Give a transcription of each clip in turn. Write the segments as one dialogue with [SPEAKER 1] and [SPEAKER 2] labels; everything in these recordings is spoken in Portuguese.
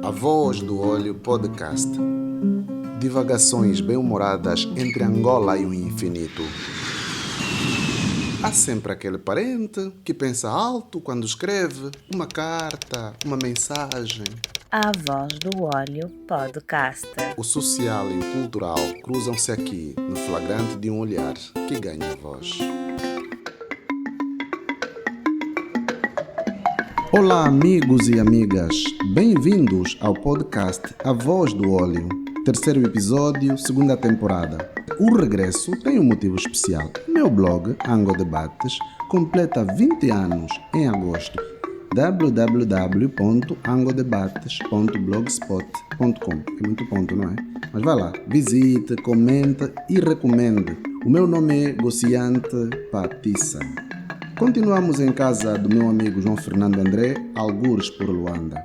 [SPEAKER 1] A Voz do Olho Podcast. Divagações bem-humoradas entre Angola e o infinito. Há sempre aquele parente que pensa alto quando escreve uma carta, uma mensagem.
[SPEAKER 2] A Voz do Olho Podcast.
[SPEAKER 1] O social e o cultural cruzam-se aqui no flagrante de um olhar que ganha voz. Olá, amigos e amigas. Bem-vindos ao podcast A Voz do Olho. Terceiro episódio, segunda temporada. O regresso tem um motivo especial. Meu blog, Ango Debates, completa 20 anos em agosto. www.angodebates.blogspot.com. É muito ponto, não é? Mas vai lá, visite, comente e recomende. O meu nome é Gociante Patissa. Continuamos em casa do meu amigo João Fernando André, algures por Luanda.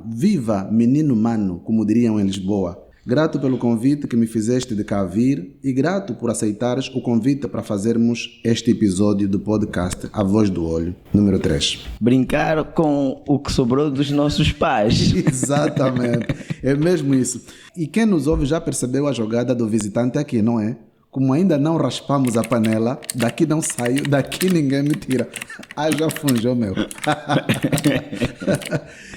[SPEAKER 1] Viva menino mano, como diriam em Lisboa. Grato pelo convite que me fizeste de cá vir e grato por aceitares o convite para fazermos este episódio do podcast A Voz do Olho, número 3.
[SPEAKER 3] Brincar com o que sobrou dos nossos pais.
[SPEAKER 1] Exatamente, é mesmo isso. E quem nos ouve já percebeu a jogada do visitante aqui, não é? Como ainda não raspamos a panela, daqui não saio, daqui ninguém me tira. Já fungiu, meu.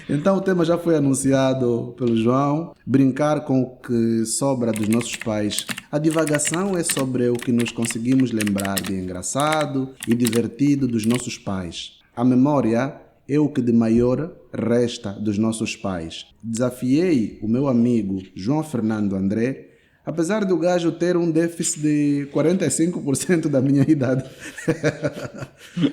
[SPEAKER 1] Então o tema já foi anunciado pelo João. Brincar com o que sobra dos nossos pais. A divagação é sobre o que nos conseguimos lembrar de engraçado e divertido dos nossos pais. A memória é o que de maior resta dos nossos pais. Desafiei o meu amigo João Fernando André, apesar do gajo ter um déficit de 45% da minha idade.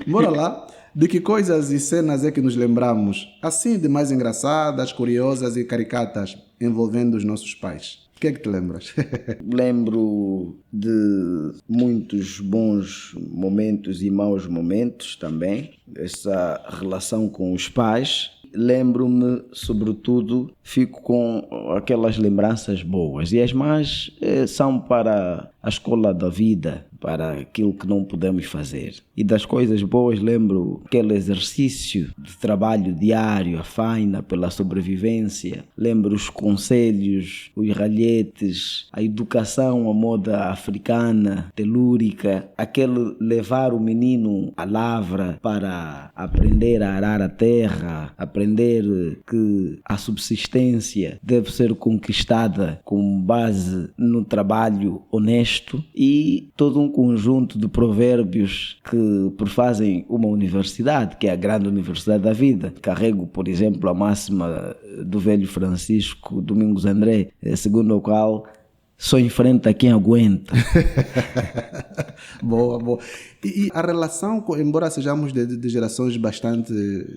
[SPEAKER 1] Bora lá. De que coisas e cenas é que nos lembramos, assim de mais engraçadas, curiosas e caricatas, envolvendo os nossos pais? O que é que te lembras?
[SPEAKER 3] Lembro de muitos bons momentos e maus momentos também. Essa relação com os pais. Lembro-me, sobretudo, fico com aquelas lembranças boas. E as más são para a escola da vida, para aquilo que não podemos fazer. E das coisas boas lembro aquele exercício de trabalho diário, a faina pela sobrevivência. Lembro os conselhos, os ralhetes, a educação, a moda africana, telúrica. Aquele levar o menino à lavra para aprender a arar a terra, aprender que a subsistência deve ser conquistada com base no trabalho honesto e todo um conjunto de provérbios que perfazem uma universidade, que é a grande universidade da vida. Carrego, por exemplo, a máxima do velho Francisco Domingos André, segundo o qual só enfrenta quem aguenta.
[SPEAKER 1] Boa, boa. E a relação, embora sejamos de gerações bastante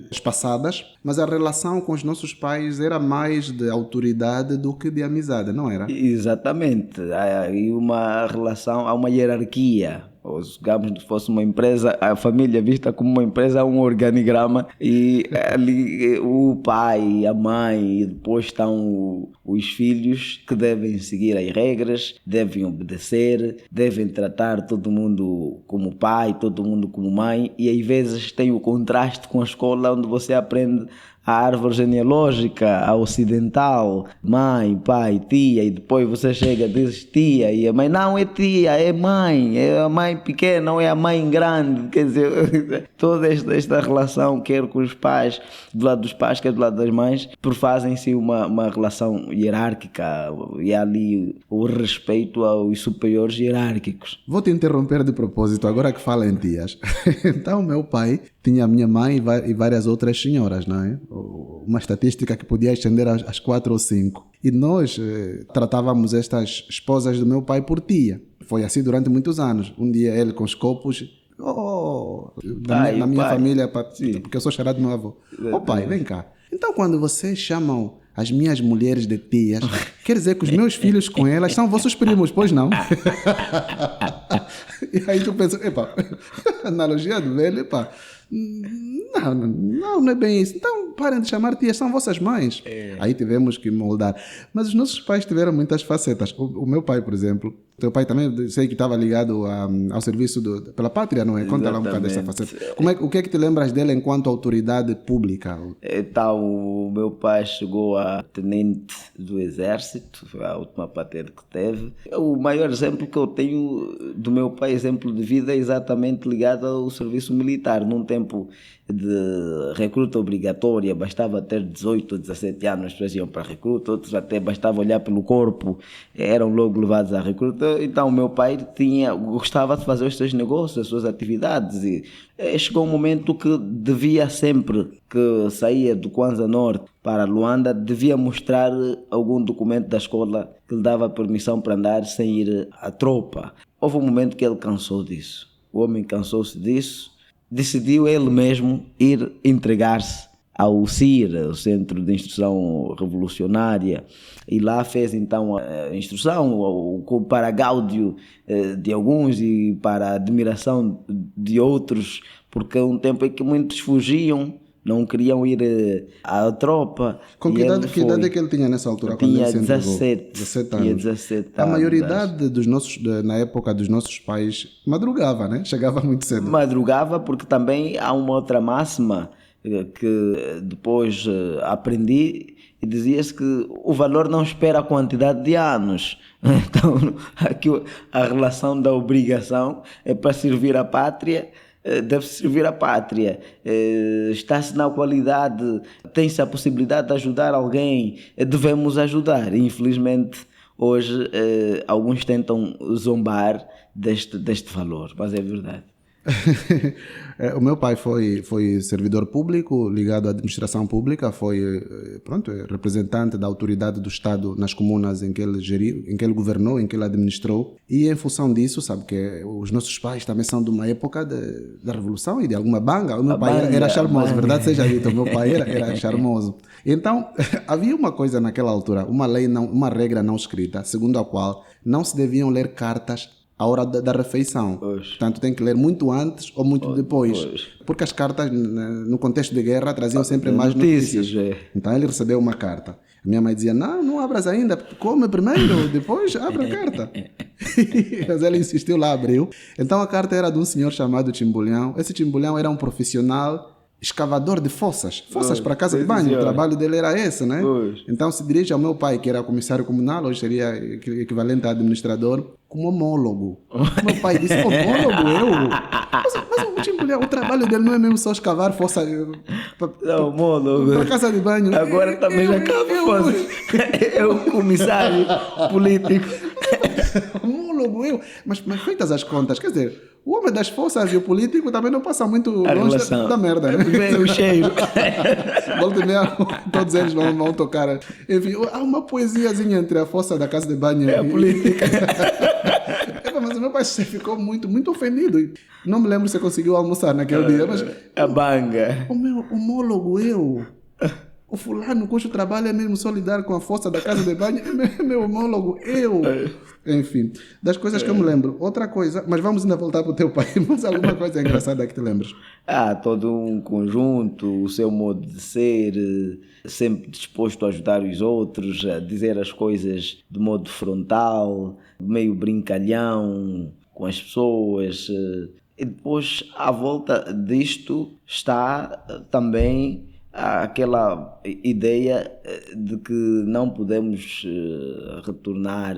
[SPEAKER 1] espaçadas, mas a relação com os nossos pais era mais de autoridade do que de amizade, não era?
[SPEAKER 3] Exatamente. Há uma relação, há uma hierarquia. Ou, digamos, fosse uma empresa, a família vista como uma empresa é um organigrama e ali o pai, a mãe e depois estão os filhos que devem seguir as regras, devem obedecer, devem tratar todo mundo como pai, todo mundo como mãe e às vezes tem o contraste com a escola onde você aprende a árvore genealógica, a ocidental, mãe, pai, tia, e depois você chega e diz tia, e a mãe, não é tia, é a mãe pequena, não é a mãe grande, quer dizer, toda esta relação, quer com os pais, do lado dos pais, quer do lado das mães, perfazem-se uma relação hierárquica, e há ali o respeito aos superiores hierárquicos.
[SPEAKER 1] Vou te interromper de propósito, agora que fala em tias. Então, meu pai tinha a minha mãe e várias outras senhoras, não é? Uma estatística que podia estender às 4 ou 5. E nós tratávamos estas esposas do meu pai por tia. Foi assim durante muitos anos. Um dia ele com os copos... na minha família, porque eu sou xará do meu avô. Pai, vem cá. Então quando vocês chamam as minhas mulheres de tias, quer dizer que os meus filhos com elas são vossos primos, pois não? E aí tu pensa, analogia do velho, não é bem isso. Então parem de chamar tias, são vossas mães. Aí tivemos que moldar. Mas os nossos pais tiveram muitas facetas. O meu pai, por exemplo, Teu pai também, sei que estava ligado ao serviço pela pátria, não é? Conta lá um bocado dessa faceta. O que é que te lembras dele enquanto autoridade pública?
[SPEAKER 3] Então, o meu pai chegou a tenente do exército, foi a última patente que teve. O maior exemplo que eu tenho do meu pai, exemplo de vida, é exatamente ligado ao serviço militar. Num tempo de recruta obrigatória, bastava ter 18 ou 17 anos, as pessoas iam para a recruta, outros até bastava olhar pelo corpo, eram logo levados à recruta. Então o meu pai gostava de fazer os seus negócios, as suas atividades, e chegou um momento que devia sempre que saía do Kwanza Norte para Luanda, devia mostrar algum documento da escola que lhe dava permissão para andar sem ir à tropa. Houve um momento que ele cansou disso, o homem cansou-se disso, decidiu ele mesmo ir entregar-se ao CIR, o Centro de Instrução Revolucionária, e lá fez então a instrução para gáudio de alguns e para admiração de outros, porque é um tempo em que muitos fugiam, não queriam ir à tropa.
[SPEAKER 1] Com que idade é que ele tinha nessa altura?
[SPEAKER 3] Tinha
[SPEAKER 1] quando ele
[SPEAKER 3] 17 anos. Tinha 17 anos.
[SPEAKER 1] A maioridade na época dos nossos pais madrugava, né? Chegava muito cedo.
[SPEAKER 3] Madrugava, porque também há uma outra máxima que depois aprendi, e dizia-se que o valor não espera a quantidade de anos. Então, aqui a relação da obrigação é para servir a pátria, deve-se servir a pátria, está-se na qualidade, tem-se a possibilidade de ajudar alguém, devemos ajudar. Infelizmente, hoje, alguns tentam zombar deste valor, mas é verdade.
[SPEAKER 1] O meu pai foi servidor público, ligado à administração pública, foi representante da autoridade do Estado nas comunas em que ele geriu, em que ele governou, em que ele administrou, e em função disso, sabe que os nossos pais também são de uma época da Revolução e de alguma banga. O meu pai era charmoso, verdade seja dito, o meu pai era charmoso. Então, havia uma coisa naquela altura, uma regra não escrita, segundo a qual não se deviam ler cartas à hora da refeição. Portanto, tem que ler muito antes ou muito depois. Porque as cartas, no contexto de guerra, traziam sempre mais notícias. Então, ele recebeu uma carta. A minha mãe dizia, não abras ainda, come primeiro, depois abre a carta. Mas ele insistiu, lá abriu. Então, a carta era de um senhor chamado Timbulhão. Esse Timbulhão era um profissional escavador de fossas para a casa de banho. O trabalho dele era esse, né? Então se dirige ao meu pai, que era comissário comunal, hoje seria equivalente a administrador, como homólogo. Meu pai disse, homólogo eu? Mas o trabalho dele não é mesmo só escavar fossa para casa de banho.
[SPEAKER 3] Agora também já cabe fossa. É o comissário político.
[SPEAKER 1] Homólogo eu? Mas feitas as contas, quer dizer, o homem das forças e o político também não passam muito longe da merda, né?
[SPEAKER 3] Vem o cheiro.
[SPEAKER 1] Volta e meia, todos eles vão tocar. Enfim, há uma poesiazinha entre a fossa da casa de banho
[SPEAKER 3] e a política.
[SPEAKER 1] Mas o meu pai ficou muito, muito ofendido. Não me lembro se conseguiu almoçar naquele dia, mas...
[SPEAKER 3] A banga.
[SPEAKER 1] O meu homólogo, eu... O fulano cujo trabalho é mesmo só lidar com a fossa da casa de banho, é meu homólogo, eu. Enfim, das coisas que eu me lembro. Outra coisa, mas vamos ainda voltar para o teu pai, mas alguma coisa engraçada que te lembres?
[SPEAKER 3] Todo um conjunto, o seu modo de ser, sempre disposto a ajudar os outros, a dizer as coisas de modo frontal, meio brincalhão com as pessoas. E depois, à volta disto, está também aquela ideia de que não podemos retornar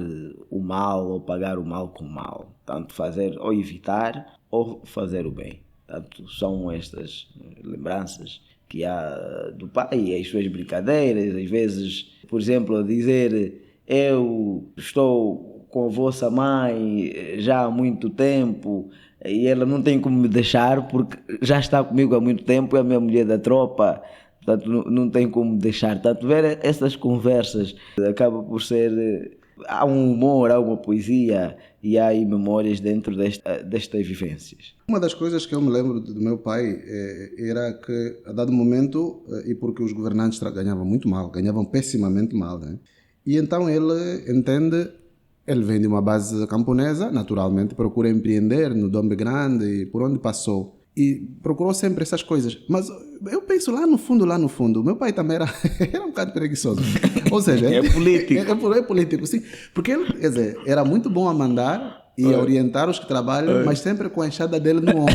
[SPEAKER 3] o mal ou pagar o mal com o mal. Tanto fazer ou evitar ou fazer o bem. Tanto são estas lembranças que há do pai, as suas brincadeiras, às vezes, por exemplo, a dizer eu estou com a vossa mãe já há muito tempo e ela não tem como me deixar porque já está comigo há muito tempo, é a minha mulher da tropa. Portanto, não tem como deixar. Tanto ver essas conversas acaba por ser... Há um humor, há uma poesia e há aí memórias dentro destas vivências.
[SPEAKER 1] Uma das coisas que eu me lembro do meu pai era que, a dado momento, e porque os governantes ganhavam muito mal, ganhavam pessimamente mal, né? E então ele entende... Ele vem de uma base camponesa, naturalmente procura empreender no Dombe Grande e por onde passou. e procurou sempre essas coisas. Mas eu penso lá no fundo, meu pai também era um bocado preguiçoso. Ou seja,
[SPEAKER 3] É político.
[SPEAKER 1] É político, sim. Porque ele, quer dizer, era muito bom a mandar e a orientar os que trabalham, mas sempre com a enxada dele no ombro.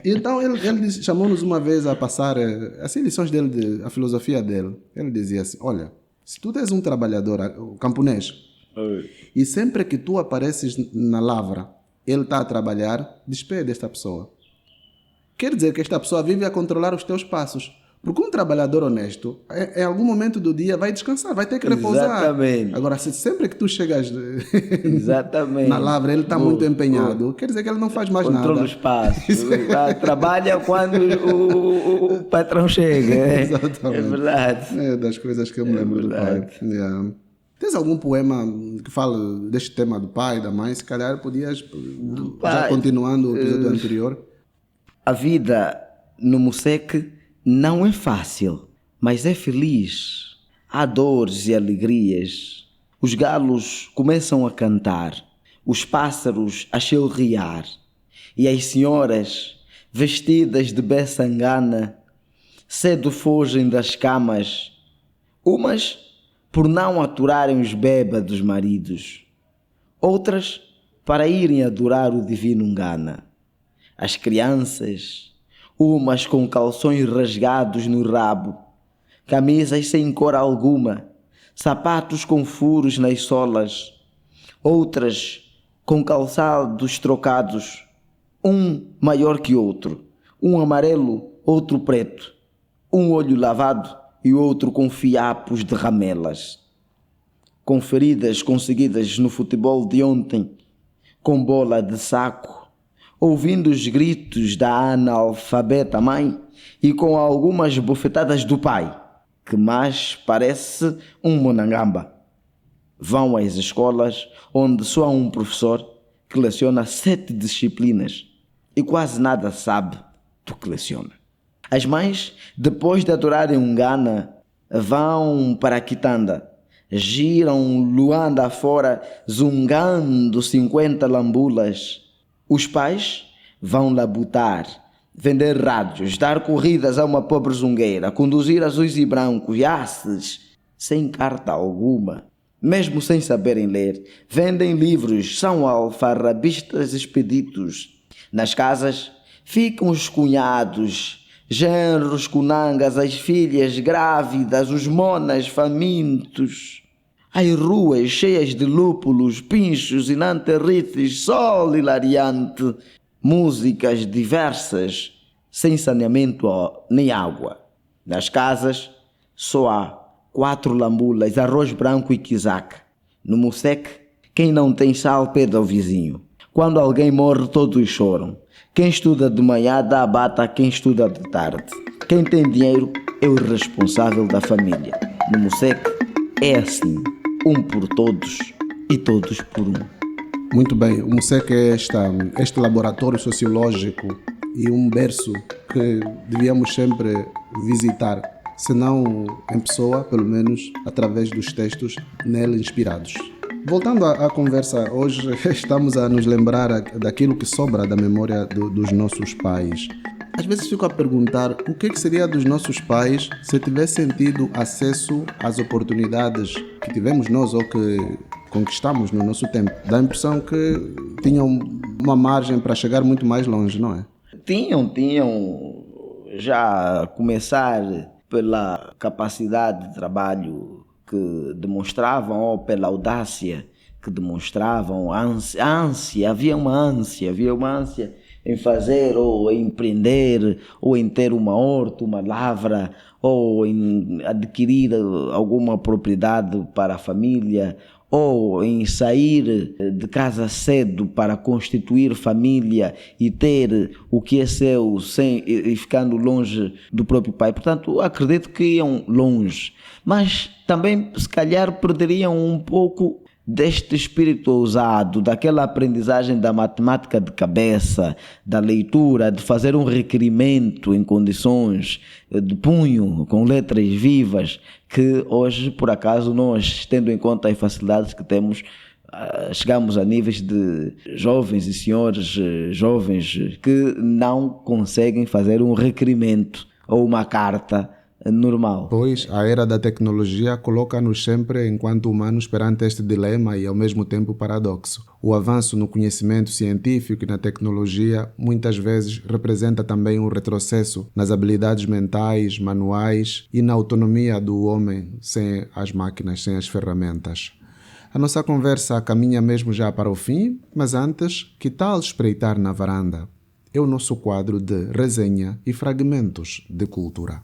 [SPEAKER 1] Então ele chamou-nos uma vez a passar assim, lições dele, a filosofia dele. Ele dizia assim: olha, se tu és um trabalhador camponês e sempre que tu apareces na lavra, ele está a trabalhar, despede esta pessoa. Quer dizer que esta pessoa vive a controlar os teus passos. Porque um trabalhador honesto, em algum momento do dia, vai descansar, vai ter que repousar.
[SPEAKER 3] Exatamente.
[SPEAKER 1] Agora, se sempre que tu chegas
[SPEAKER 3] Exatamente.
[SPEAKER 1] na lavra, ele está muito empenhado, quer dizer que ele não faz mais nada.
[SPEAKER 3] Controla os passos. Trabalha quando o patrão chega.
[SPEAKER 1] Exatamente.
[SPEAKER 3] É verdade.
[SPEAKER 1] É das coisas que eu me lembro do pai. Yeah. Tens algum poema que fale deste tema do pai, da mãe? Se calhar podias, já continuando o episódio anterior.
[SPEAKER 3] A vida no Moceque não é fácil, mas é feliz. Há dores e alegrias. Os galos começam a cantar, os pássaros a chilrear, e as senhoras, vestidas de beçangana, cedo fogem das camas, umas por não aturarem os bêbados maridos, outras para irem adorar o divino Ngana. As crianças, umas com calções rasgados no rabo, camisas sem cor alguma, sapatos com furos nas solas, outras com calçados trocados, um maior que outro, um amarelo, outro preto, um olho lavado e outro com fiapos de ramelas, com feridas conseguidas no futebol de ontem, com bola de saco, ouvindo os gritos da analfabeta mãe e com algumas bofetadas do pai, que mais parece um monangamba. Vão às escolas onde só há um professor que leciona 7 disciplinas e quase nada sabe do que leciona. As mães, depois de adorarem um Ngana, vão para a quitanda, giram Luanda afora, zungando 50 lambulas. Os pais vão labutar, vender rádios, dar corridas a uma pobre zungueira, conduzir azuis e brancos e asses, sem carta alguma, mesmo sem saberem ler. Vendem livros, são alfarrabistas expeditos. Nas casas ficam os cunhados, genros, cunangas, as filhas grávidas, os monas famintos. As ruas cheias de lúpulos, pinchos e nanterrites, sol hilariante, músicas diversas, sem saneamento nem água. Nas casas só há 4 lambulas, arroz branco e quizaque. No Moceque, quem não tem sal pede ao vizinho. Quando alguém morre, todos choram. Quem estuda de manhã dá a bata a quem estuda de tarde. Quem tem dinheiro é o responsável da família. No Moceque é assim, um por todos e todos por um.
[SPEAKER 1] Muito bem, o Moceque é este laboratório sociológico e um berço que devíamos sempre visitar, se não em pessoa, pelo menos através dos textos nele inspirados. Voltando à conversa, hoje estamos a nos lembrar daquilo que sobra da memória dos nossos pais. Às vezes fico a perguntar o que seria dos nossos pais se tivessem tido acesso às oportunidades que tivemos nós ou que conquistamos no nosso tempo. Dá a impressão que tinham uma margem para chegar muito mais longe, não é?
[SPEAKER 3] Tinham já a começar pela capacidade de trabalho que demonstravam, ou pela audácia que demonstravam, havia uma ânsia em fazer ou em empreender, ou em ter uma horta, uma lavra, ou em adquirir alguma propriedade para a família, ou em sair de casa cedo para constituir família e ter o que é seu e ficando longe do próprio pai. Portanto, acredito que iam longe, mas também se calhar perderiam um pouco deste espírito ousado, daquela aprendizagem da matemática de cabeça, da leitura, de fazer um requerimento em condições de punho, com letras vivas, que hoje, por acaso, nós, tendo em conta as facilidades que temos, chegamos a níveis de jovens e senhores jovens que não conseguem fazer um requerimento ou uma carta normal.
[SPEAKER 1] Pois a era da tecnologia coloca-nos sempre enquanto humanos perante este dilema e ao mesmo tempo paradoxo. O avanço no conhecimento científico e na tecnologia muitas vezes representa também um retrocesso nas habilidades mentais, manuais e na autonomia do homem sem as máquinas, sem as ferramentas. A nossa conversa caminha mesmo já para o fim, mas antes, que tal espreitar na varanda? É o nosso quadro de resenha e fragmentos de cultura.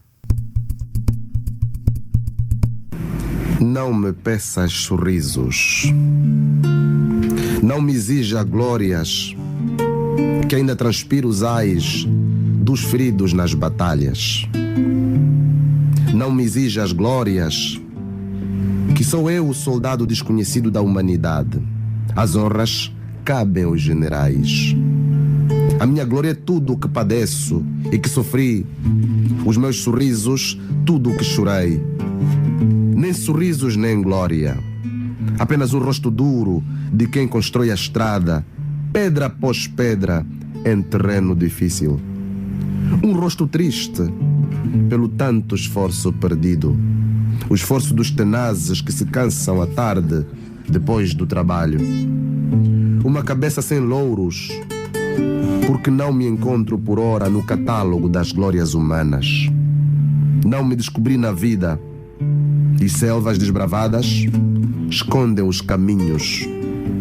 [SPEAKER 4] Não me peças sorrisos, não me exija glórias, que ainda transpiro os ais dos feridos nas batalhas. Não me exijas glórias, que sou eu o soldado desconhecido da humanidade. As honras cabem aos generais. A minha glória é tudo o que padeço e que sofri, os meus sorrisos, tudo o que chorei. Nem sorrisos, nem glória. Apenas o rosto duro de quem constrói a estrada, pedra após pedra, em terreno difícil. Um rosto triste, pelo tanto esforço perdido. O esforço dos tenazes que se cansam à tarde, depois do trabalho. Uma cabeça sem louros, porque não me encontro por ora no catálogo das glórias humanas. Não me descobri na vida, e selvas desbravadas escondem os caminhos,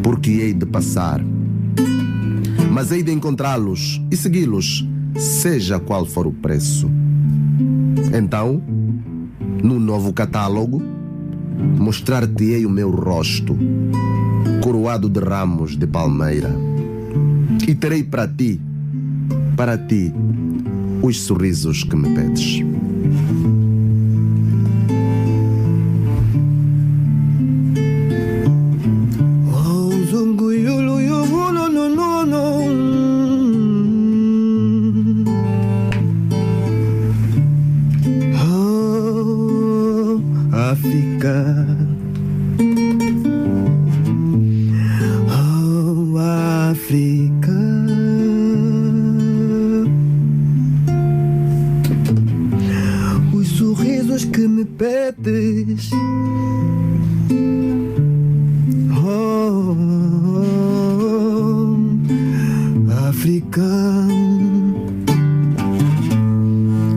[SPEAKER 4] porque hei de passar. Mas hei de encontrá-los e segui-los, seja qual for o preço. Então, no novo catálogo, mostrar-te-ei o meu rosto, coroado de ramos de palmeira. E terei para ti, os sorrisos que me pedes.
[SPEAKER 3] África, oh África, os sorrisos que me pedes, oh África,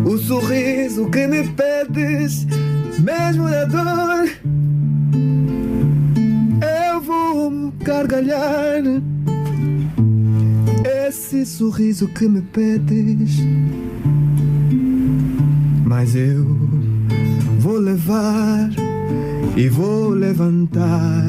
[SPEAKER 3] o sorriso que me pedes. Mesmo na dor, eu vou gargalhar esse sorriso que me pedes. Mas eu vou levar e vou levantar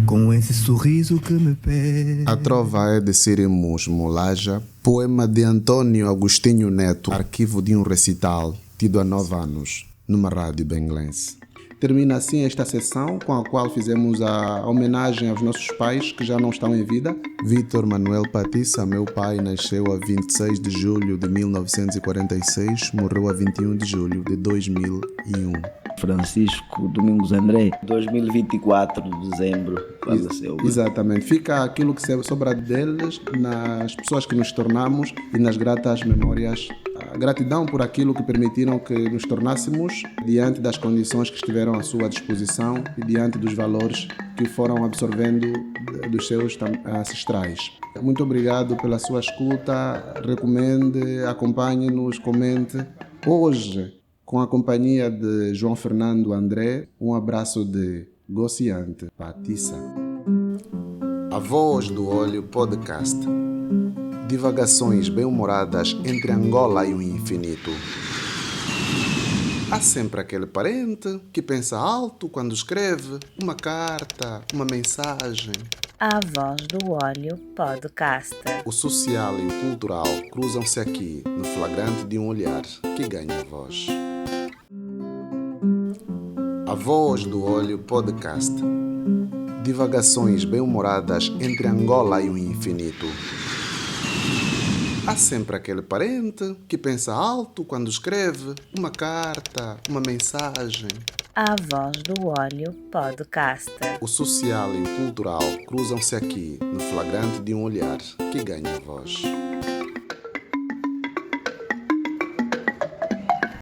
[SPEAKER 3] com esse sorriso que me pedes.
[SPEAKER 1] A trova é de Cirimus Molaja, poema de Antônio Agostinho Neto, arquivo de um recital tido há 9 anos. Numa rádio benguelense. Termina assim esta sessão com a qual fizemos a homenagem aos nossos pais que já não estão em vida. Vítor Manuel Patissa, meu pai, nasceu a 26 de julho de 1946, morreu a 21 de julho de 2001.
[SPEAKER 3] Francisco Domingos André, 2024 de dezembro, faleceu.
[SPEAKER 1] Exatamente. Fica aquilo que sobra deles nas pessoas que nos tornamos e nas gratas memórias. A gratidão por aquilo que permitiram que nos tornássemos diante das condições que estiveram à sua disposição e diante dos valores que foram absorvendo dos seus ancestrais. Muito obrigado pela sua escuta. Recomende, acompanhe-nos, comente. Hoje, com a companhia de João Fernando André, um abraço de Gociante Patissa. A Voz do Olho Podcast. Divagações bem-humoradas entre Angola e o infinito. Há sempre aquele parente que pensa alto quando escreve uma carta, uma mensagem.
[SPEAKER 2] A Voz do Olho Podcast.
[SPEAKER 1] O social e o cultural cruzam-se aqui no flagrante de um olhar que ganha voz. A Voz do Olho Podcast. Divagações bem-humoradas entre Angola e o infinito. Há sempre aquele parente que pensa alto quando escreve uma carta, uma mensagem.
[SPEAKER 2] A Voz do Óleo Podcast.
[SPEAKER 1] O social e o cultural cruzam-se aqui no flagrante de um olhar que ganha voz.